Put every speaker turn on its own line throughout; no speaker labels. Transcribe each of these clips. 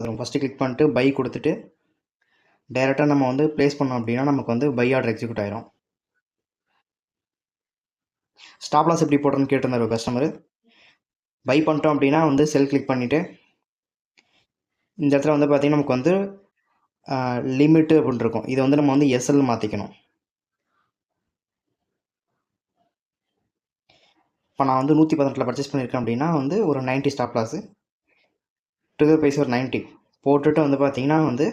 First click பண்ணிட்டு by கொடுத்துட்டு டைரெக்டாக நம்ம வந்து ப்ளேஸ் பண்ணோம் அப்படின்னா நமக்கு வந்து பை ஆர்டர் எக்ஸிக்யூட் ஆயிரும். ஸ்டாப் லாஸ் எப்படி போடுறதுன்னு கேட்டிருந்தார் ஒரு கஸ்டமர். பை பண்ணிட்டோம் அப்படின்னா வந்து செல் கிளிக் பண்ணிவிட்டு இந்த இடத்துல வந்து பார்த்திங்கன்னா நமக்கு வந்து லிமிட்டு அப்படின்னு இருக்கும். இதை வந்து நம்ம வந்து எஸ்எல் மாற்றிக்கணும். இப்போ நான் வந்து 118 பர்ச்சேஸ் பண்ணியிருக்கேன் அப்படின்னா வந்து ஒரு 90 ஸ்டாப் லாஸு, ட்ரிகர் ப்ரைஸ் ஒரு 90 போட்டுட்டு வந்து பார்த்திங்கன்னா வந்து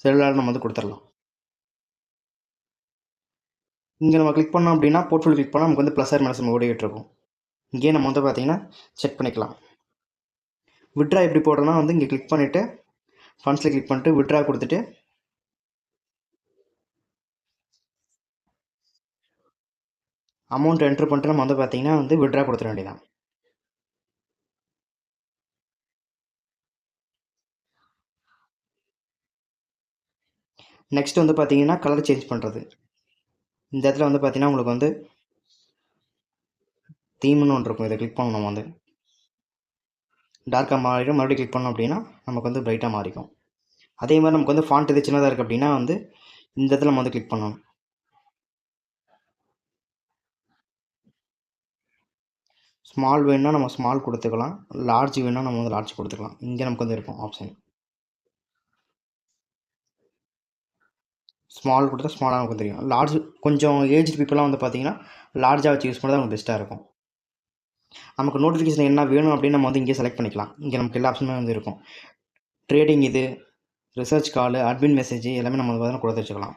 செல்லால் நம்ம வந்து கொடுத்துடலாம். இங்கே நம்ம கிளிக் பண்ணோம் அப்படின்னா போர்ட்ஃபோலியோ கிளிக் பண்ணால் நமக்கு வந்து ப்ளஸ் ஆர் மைனஸ் நம்ம ஓடிக்கிட்டு இருக்கும். இங்கேயே நம்ம வந்து பார்த்திங்கன்னா செக் பண்ணிக்கலாம். விட்ரா எப்படி போடுறோன்னா வந்து இங்கே கிளிக் பண்ணிவிட்டு ஃபண்ட்ஸில் கிளிக் பண்ணிட்டு விட்ரா கொடுத்துட்டு அமௌண்ட் என்ட்ரு பண்ணிட்டு நம்ம வந்து பார்த்திங்கன்னா வந்து விட்ரா கொடுத்துட வேண்டியதான். நெக்ஸ்ட் வந்து பார்த்திங்கன்னா கலர் சேஞ்ச் பண்ணுறது. இந்த இடத்துல வந்து பார்த்திங்கன்னா உங்களுக்கு வந்து தீம்னு ஒன்று இருக்கும். இதை கிளிக் பண்ணணும். நம்ம வந்து டார்க்காக மாறிடும். மறுபடியும் கிளிக் பண்ணோம் அப்படின்னா நமக்கு வந்து பிரைட்டாக மாறிக்கும். அதே மாதிரி நமக்கு வந்து ஃபாண்ட் இது சின்னதாக இருக்குது அப்படின்னா வந்து இந்த இடத்துல நம்ம வந்து கிளிக் பண்ணணும். ஸ்மால் வேணுன்னா நம்ம ஸ்மால் கொடுத்துக்கலாம், லார்ஜ் வேணுன்னா நம்ம வந்து லார்ஜ் கொடுத்துக்கலாம். இங்கே நமக்கு வந்து இருக்கும் ஆப்ஷன். ஸ்மால் கொடுத்தா ஸ்மாலாக நமக்கு தெரியும். லார்ஜ் கொஞ்சம் ஏஜ் பீப்புளாக வந்து பார்த்திங்கன்னா லார்ஜாக வச்சு யூஸ் பண்ணால் நமக்கு பெஸ்ட்டாக இருக்கும். நமக்கு நோட்டிஃபிகேஷன் என்ன வேணும் அப்படின்னு நம்ம வந்து இங்கே செலக்ட் பண்ணிக்கலாம். இங்கே நமக்கு எல்லா ஆப்ஷனுமே வந்து இருக்கும். ட்ரேடிங் இது, ரிசர்ச் கால், அட்மின் மெசேஜ் எல்லாமே நம்ம வந்து கொடுத்து வச்சுக்கலாம்.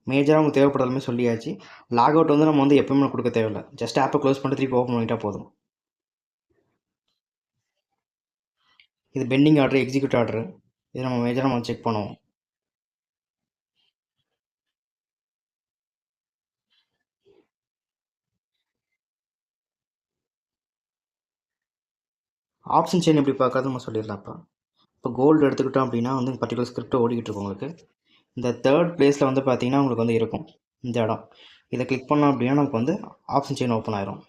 மேஜராக உங்களுக்கு தேவைப்படுறதுமே சொல்லியாச்சு. லாக் அவுட் வந்து நம்ம வந்து எப்பவுமே கொடுக்க தேவையில்லை. ஜஸ்ட் ஆப்பை க்ளோஸ் பண்ணிட்டு திருப்பி ஓப்பன் பண்ணிட்டால் போதும். இது பெண்டிங் ஆர்டர், எக்ஸிக்யூட் ஆர்டர், இது நம்ம மேஜராக நம்ம செக் பண்ணுவோம். ஆப்ஷன் செயின் எப்படி பார்க்கறது நம்ம சொல்லிடலாம்ப்பா. இப்போ கோல்டு எடுத்துக்கிட்டோம் அப்படின்னா வந்து பர்டிகுலர் ஸ்கிரிப்ட் ஓடிக்கிட்டு இருக்கும் உங்களுக்கு. இந்த தேர்ட் பிளேஸில் வந்து பார்த்தீங்கன்னா உங்களுக்கு வந்து இருக்கும் இந்த இடம். இதை கிளிக் பண்ணோம் அப்படின்னா நமக்கு வந்து ஆப்ஷன் செயின் ஓப்பன் ஆயிரும்.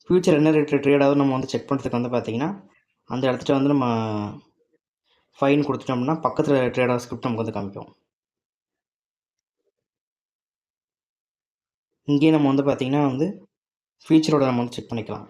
ஃபியூச்சர் என்ன ரேட் ட்ரேட் ஆகுது நம்ம வந்து செக் பண்ணுறதுக்கு வந்து பார்த்தீங்கன்னா அந்த இடத்துல வந்து நம்ம ஃபைன் கொடுத்துட்டோம் அப்படின்னா பக்கத்தில் ட்ரேட் ஆகிற ஸ்கிரிப்ட் நமக்கு வந்து காமிக்கும். இங்கேயே நம்ம வந்து பார்த்தீங்கன்னா வந்து ஃபியூச்சரோட நம்ம வந்து செக் பண்ணிக்கலாம்.